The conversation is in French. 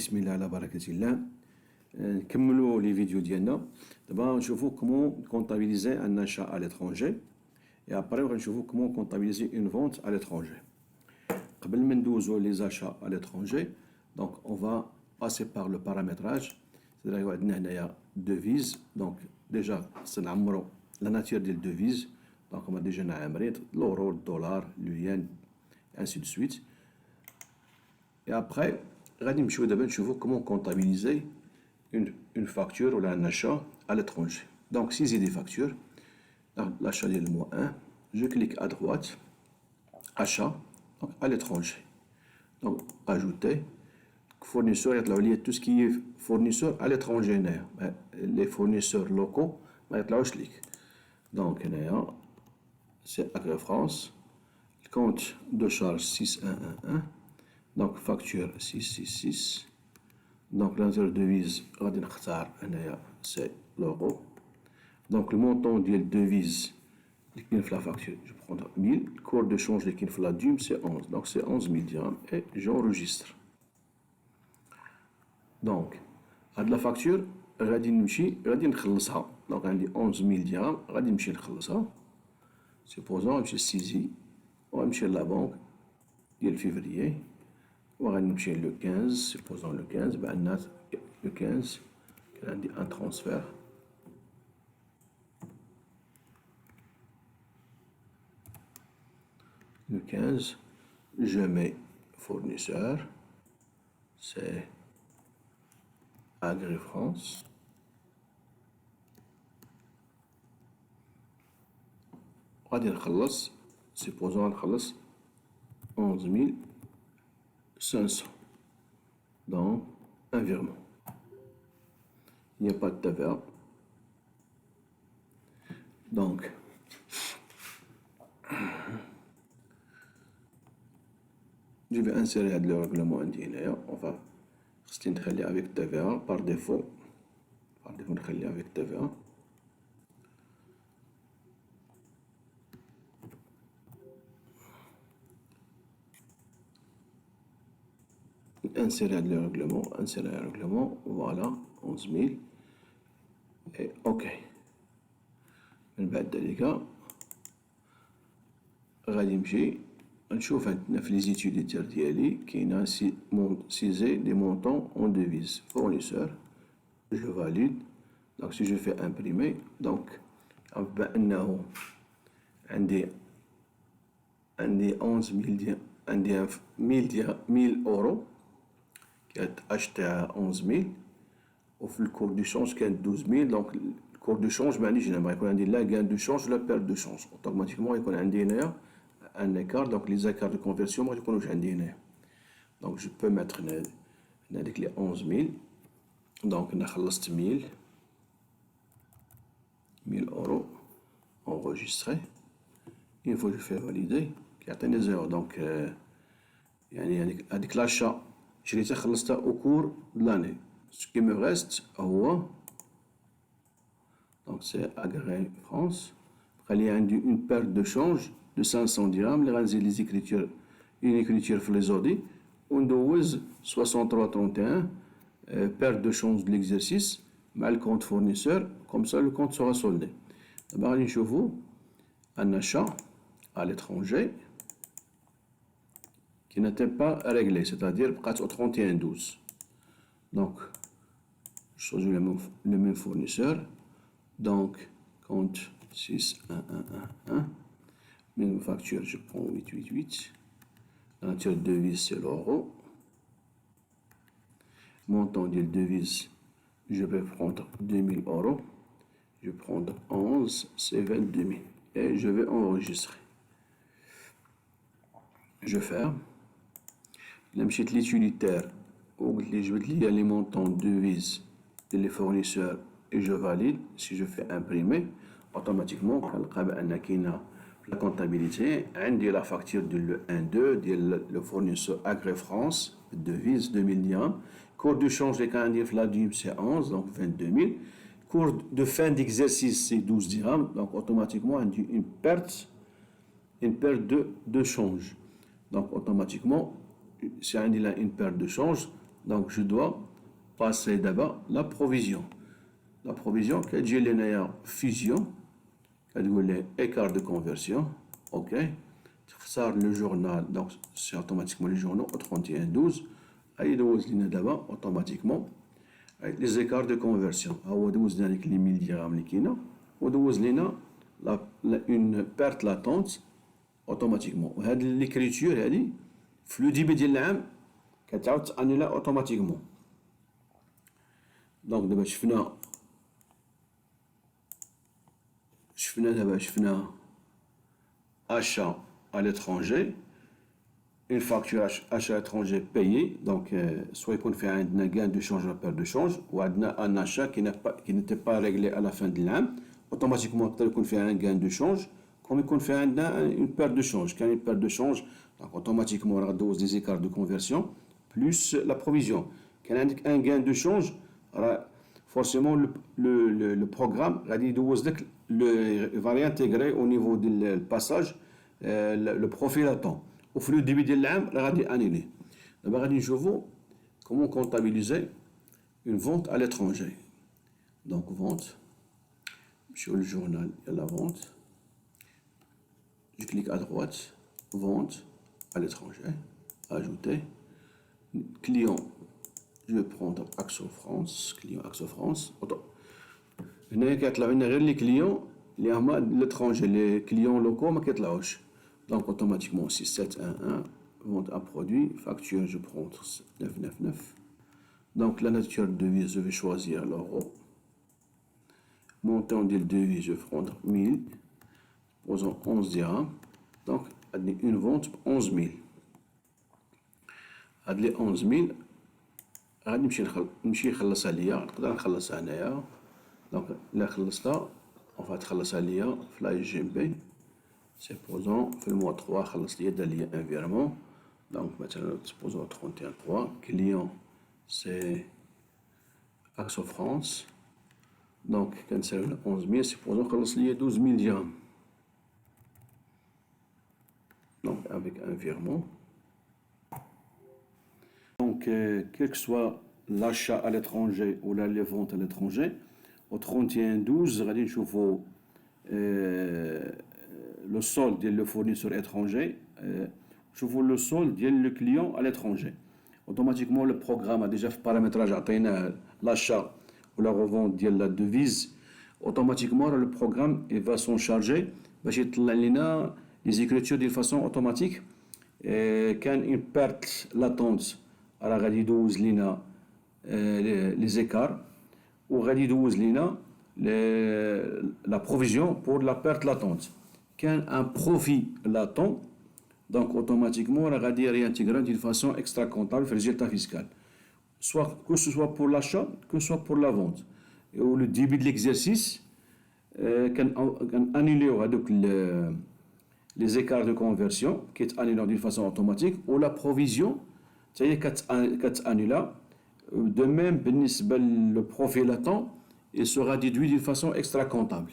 بسم الله على بركة الله. نكملوا لي فيديو ديالنا. دابا نشوفوا كومون كونطابيليزي ان achat à l'étranger et après غنشوفوا كومون كونطابيليزي une vente à l'étranger. قبل ما ندوزو لي زاشا à l'étranger, donc on va passer par le paramétrage. c'est-à-dire عندنا هنايا devise, donc déjà سنعمروا la nature ديال devise, donc on va déjà نعمرين l'euro, le dollar, le yen, ainsi de suite. Et après غادي نمشيو دابا نشوفوا comment comptabiliser une facture ou un achat à l'étranger. Donc saisie des factures, l'achat ديال le mois 1, je clique à droite, achat, donc à l'étranger. Donc ajouter, fournisseur, يطلعوا لي tout ce qui est fournisseur à l'étranger هنايا. Les fournisseurs locaux ما يطلعوش ليك. Donc هنايا c'est Agri France, compte de charge 6111, donc facture 666. Donc l'interdevise غادي نختار هنايا c'est l'euro. Donc le montant ديال devise اللي كاين في la facture, je prends 1000. Le cours de change اللي كاين في la dûme c'est 11, donc c'est 11 000 dirhams et j'enregistre. Donc هاد la facture غادي نخلصها. donc عندي 11 000 dirhams غادي نمشي نخلصها. supposons نمشي للسيزي ونمشي لا بنك ديال فيفريي وغادي نمشي لو 15. supposons لو 15 بعنا لو 15 كان عندي ان ترانسفير. Le 15, je mets fournisseur, c'est Agri France. غادي نخلص, supposons نخلص 11 500 dans un virement. Il n'y a pas de TVA. Donc je vais insérer le règlement indien. On va rester avec TVA par défaut. Par défaut, نخلي avec TVA. Insérer le règlement, voilà, 11 000. Et OK. من بعد ذلك غادي نمشي نشوف عندنا في لي زيتيليتير ديالي كاينه سيزي دي مونطون اون devise fournisseur. je valide. donc si je fais imprimer, donc بما انه عندي 11 000 عندي 1000 اورو كانت acheté à 11 000 وفي الكور دو شونج كانت 12 000. donc الكور دو شونج ما عنديش هنا, ما يكون عندي لا gain de change لا perte de change. automatiquement يكون عندي هنايا un écart, donc les écarts de conversion ما يكونوش عندي هنايا. donc je peux mettre هنا هذيك لي 11 000. donc انا خلصت 1000 اورو enregistré. une fois que je fais valider كيعطيني زيرو. donc يعني هذيك لاشا شريتها خلصتها au cours de l'année. ce qui me reste هو donc c'est Agri France. بقى لي عندي une perte de change de 500 dirhams اللي غنزيد لي زيكريتور une écriture في لي زودي وندوز 63 31 perte de change de l'exercice مع الكونت fournisseur. comme ça le compte sera soldé. دابا غادي نشوفو un achat à l'étranger qui n'était pas réglé, c'est-à-dire بقات au 31/12. donc je choisis le même fournisseur, donc compte 6111. Même facture, je prends 888. La nature de devise, c'est l'euro. Montant de devise, je vais prendre 2000 euros. Je vais prendre 11, c'est 22 000. Et je vais enregistrer. Je ferme. Là, je vais l'utilitaire. Je vais lier les montants de devise et les fournisseurs et je valide. Si je fais imprimer, automatiquement, la comptabilité, عندي la facture de le 1-2 ديال le fournisseur Agri France, devise 2000 dirhams. cours de change اللي كان عندي في la dûme c'est 11, donc 22 000. cours de fin d'exercice c'est 12 dirhams, donc automatiquement عندي une perte de change. donc automatiquement si عندي là une perte de change, Donc je dois passer d'abord la provision. La provision, qui est la fusion, qui est écart de conversion. OK. Ça le journal, donc c'est automatiquement les journaux au 31-12. Et il d'abord automatiquement les écarts de conversion. Les milliards une perte latente automatiquement. L'écriture, le début de l'âme, كتعاود annule automatiquement. Donc دابا شفنا achat à l'étranger, une facture achat à l'étranger payée, donc soit il fait un gain de change ou une perte de change, ou un achat qui n'était pas réglé à la fin de l'année, automatiquement il fait un gain de change, comme il fait une perte de change. Quand il y a une perte de change, donc automatiquement on a des écarts de conversion, plus la provision. Quand il y a un gain de change, forcément le programme va réintégrer au niveau du passage le profil à temps. Au flux début de l'année, il va annuler. D'abord, je vois comment comptabiliser une vente à l'étranger. Donc, vente, sur le journal, il y a la vente. Je clique à droite, vente à l'étranger, ajouter. Client, je vais prendre Axo France, client Axo France. Il y a les clients, l'étranger, les clients locaux, mais donc automatiquement 6711, vente à produit, facture, je prends 999. Donc la nature de devise, je vais choisir l'euro. Montant de devise, je vais prendre 1000, posons 11 dirhams. Donc une vente 11 000. هاد لي 11000 غادي نمشي نخلصها ليا، نقدر نخلصها هنايا. دونك الا خلصتها تخلصها ليا في لا جي بي. سيبوزون في الموا 3 خلص ليا دار ليا ان فيرمون. دونك مثلا سيبوزون 31 3 كليون سي اكسو فرانس. دونك كنسالو 11000 سيبوزون خلص ليا 12000 درهم. دونك افيك ان فيرمون. Donc, quel que soit l'achat à l'étranger ou les ventes à l'étranger, au 31-12, le solde du fournisseur étranger, je vois le solde du client à l'étranger. Automatiquement, le programme a déjà fait paramétrage à l'achat ou la revente de la devise. Automatiquement, le programme il va s'en charger. Les écritures de façon automatique. Quand une perte latente, alors غادي يدوز لينا les écarts ou غادي يدوز لينا la provision pour la perte latente. Quand un profit latent, donc automatiquement on غادي réintégrer d'une façon extra comptable في le résultat fiscal. Soit que ce soit pour l'achat, que ce soit pour la vente. Et au le début de l'exercice, quand annuler les écarts de conversion qui est annulé d'une façon automatique, ou la provision c'est-à-dire qu'elle annule. De même, le profit latent il sera déduit d'une façon extra comptable.